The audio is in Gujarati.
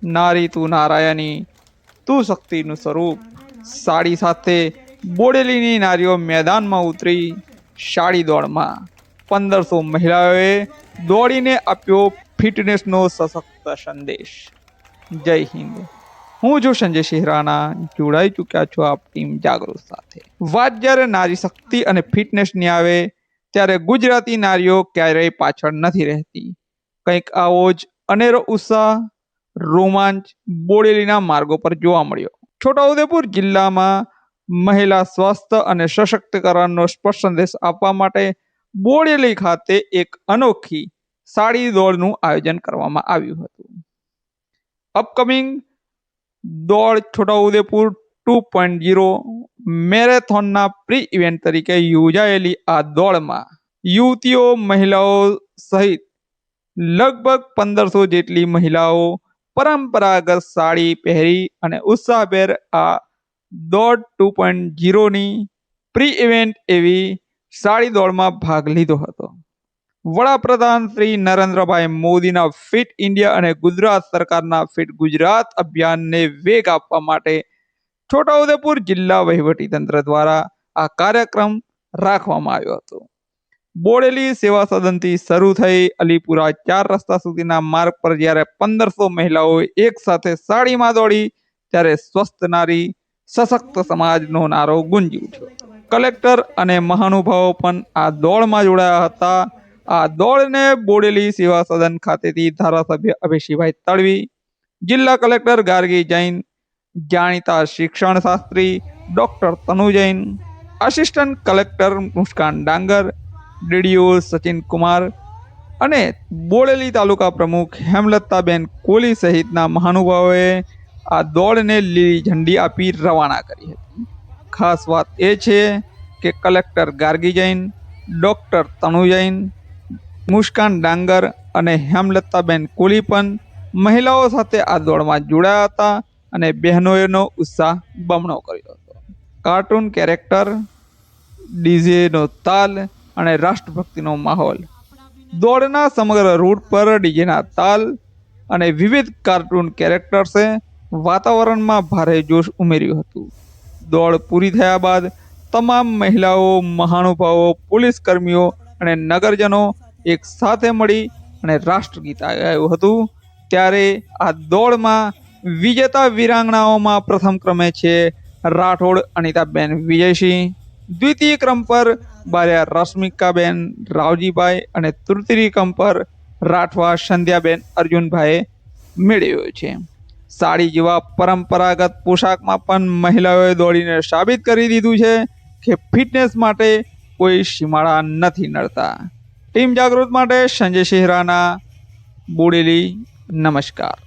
नारी तू नारायणी तू शक्तिનું સ્વરૂપ। સાડી સાથે બોડેલીની નારીઓ મેદાનમાં ઉતરી સાડી દોડમાં 1500 મહિલાઓએ દોડીને આપ્યો ફિટનેસનો સશક્ત સંદેશ। જય હિન્દ। હું છું સંજય શિહરાણા, જોડાઈ ચૂક્યા છો આપ ટીમ જાગૃત સાથે। વાત જ્યારે નારી શક્તિ અને ફિટનેસની આવે ત્યારે ગુજરાતી નારીઓ ક્યારેય પાછળ નથી રહેતી। કંઈક આવો જ અનેરો ઉત્સાહ, રોમાંચ બોડેલીના માર્ગો પર જોવા મળ્યો। છોટાઉદેપુર જિલ્લામાં મહિલા સ્વાસ્થ્ય અને સશક્તિકરણનો સ્પષ્ટ સંદેશ આપવા માટે બોડેલી ખાતે એક અનોખી સાડી દોડનું આયોજન કરવામાં આવ્યું હતું। અપકમિંગ દોડ છોટાઉદેપુર 2.0 મેરેથોનના પ્રી ઇવેન્ટ તરીકે યોજાયેલી આ દોડમાં યુવતીઓ, મહિલાઓ સહિત લગભગ 1500 જેટલી મહિલાઓ પરંપરાગત સાડી પહેરી અને ઉત્સાહભેર આ દોડ 2.0ની પ્રી ઇવેન્ટ એવી સાડી દોડમાં ભાગ લીધો હતો। વડાપ્રધાન શ્રી નરેન્દ્રભાઈ મોદીના ફિટ ઇન્ડિયા અને ગુજરાત સરકારના ફિટ ગુજરાત અભિયાનને વેગ આપવા માટે છોટાઉદેપુર જિલ્લા વહીવટીતંત્ર દ્વારા આ કાર્યક્રમ રાખવામાં આવ્યો હતો। બોડેલી સેવા સદનથી શરૂ થઈ અલીપુરા 4 રસ્તા સુધીના માર્ગ પર જ્યારે 1500 મહિલાઓ એક સાથે સાડીમાં દોડી ત્યારે સ્વસ્થ નારી સશક્ત સમાજનો નારો ગુંજી ઉઠ્યો। કલેક્ટર અને મહાનુભાવો પણ આ દોડમાં જોડાયા હતા। આ દોડને બોડેલી સેવા સદન ખાતેથી ધારાસભ્ય અભિષેકભાઈ તડવી, જિલ્લા કલેક્ટર ગાર્ગી જૈન, જાણીતા શિક્ષણ શાસ્ત્રી ડોક્ટર તનુ જૈન, આસિસ્ટન્ટ કલેક્ટર મુસ્કાન ડાંગર, ડીડીઓ સચિન કુમાર અને બોડેલી તાલુકા પ્રમુખ હેમલતાબેન કોલી સહિતના મહાનુભાવોએ આ દોડને લીલી ઝંડી આપી રવાના કરી હતી। ખાસ વાત એ છે કે કલેક્ટર ગાર્ગી જૈન, ડોક્ટર તનુ જૈન, મુસ્કાન ડાંગર અને હેમલતાબેન કોલી પણ મહિલાઓ સાથે આ દોડમાં જોડાયા હતા અને બહેનોનો ઉત્સાહ બમણો કર્યો હતો। કાર્ટૂન કેરેક્ટર, ડીજેનો તાલ અને રાષ્ટ્રભક્તિનો માહોલ। દોડના સમગ્ર રૂટ પર ડીજેના તાલ અને વિવિધ કાર્ટૂન કેરેક્ટર્સે વાતાવરણમાં ભારે જોશ ઉમેર્યું હતું। દોડ પૂરી થયા બાદ તમામ મહિલાઓ, મહાનુભાવો, પોલીસ કર્મીઓ અને નગરજનો એક સાથે મળી અને રાષ્ટ્રગીત ગાયું હતું। ત્યારે આ દોડમાં વિજેતા વીરાંગનાઓમાં પ્રથમ ક્રમે છે રાઠોડ અનિતાબેન વિજયસિંહ, દ્વિતીય ક્રમ પર બારિયા રશ્મિકાબેન રાવજીભાઈ અને તૃતીય ક્રમ પર રાઠવા સંધ્યાબેન અર્જુનભાઈએ મેળવ્યો છે। સાડી જેવા પરંપરાગત પોશાકમાં પણ મહિલાઓએ દોડીને સાબિત કરી દીધું છે કે ફિટનેસ માટે કોઈ સીમાડા નથી નડતા। ટીમ જાગૃત માટે સંજય શિહરાણા, બોડેલી। નમસ્કાર।